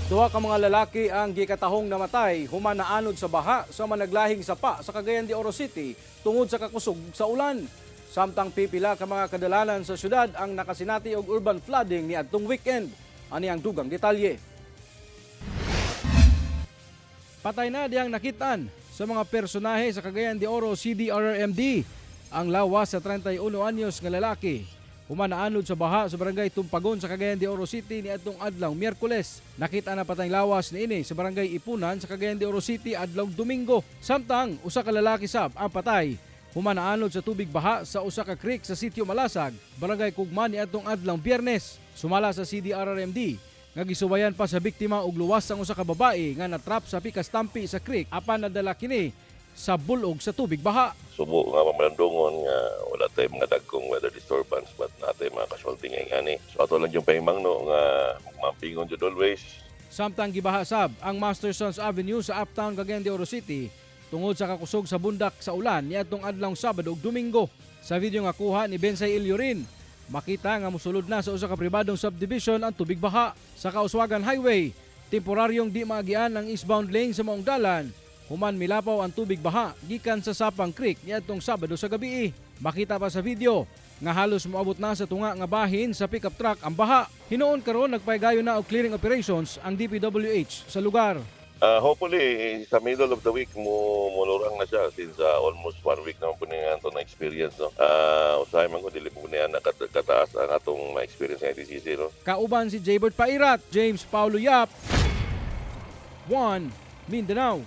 Duha ka mga lalaki ang gikatahong namatay human naanod sa baha sa managlahing sapa sa Cagayan de Oro City tungod sa kakusog sa ulan. Samtang pipila ka mga kadalanan sa syudad ang nakasinati og urban flooding niadtong weekend. Ani ang dugang detalye. Patay na diyang nakitaan sa mga personahe sa Cagayan de Oro CDRRMD ang lawas sa 31 anyos nga lalaki. Human naanod sa baha sa barangay Tumpagon sa Cagayan de Oro City niadtong adlaw Miyerkules. Nakita na patayng lawas niini sa barangay Ipunan sa Cagayan de Oro City adlaw Domingo. Samtang usa ka lalaki sab ang patay. Human naanod sa tubig baha sa usa ka creek sa sitio Malasag, barangay Kugman niadtong adlaw Biyernes. Sumala sa CDRRMD nga gisubayan pa sa biktima og luwas ang usa ka babae nga natrap sa pikas tampi sa creek apan nadala kini sa bulog sa tubig baha. Subo nga pamalandungon nga wala tayo mga dagkong weather disturbance but natay mga casualty nga ani. So ato lang yung pahimangno nga mampingon jud always. Samtang gibaha sab ang Master Sons Avenue sa Uptown Cagayan de Oro City tungod sa kakusog sa bundak sa ulan niadtong adlaw Sabado ug Domingo. Sa video nga kuha ni Bensay Ilyorin, makita nga mosulod na sa usa ka pribadong subdivision ang tubig baha sa Kauswagan Highway. Temporaryong di maagian ang eastbound lane sa maong dalan. Human milapaw ang tubig baha gikan sa Sapang Creek niadtong Sabado sa gabi. Makita pa sa video nga halos moabot na sa tunga nga bahin sa pickup truck ang baha. Hinuon karon nagpaygayon na og clearing operations ang DPWH sa lugar. Hopefully sa middle of the week mulurang na siya since almost 1 week naman po niya ito na experience. No? Usahay man ko dili po niya nakataas ang atong ma-experience ng ITCC. No? Kauban si Jaybert Pairat, James Paulo Yap, 1 Mindanao.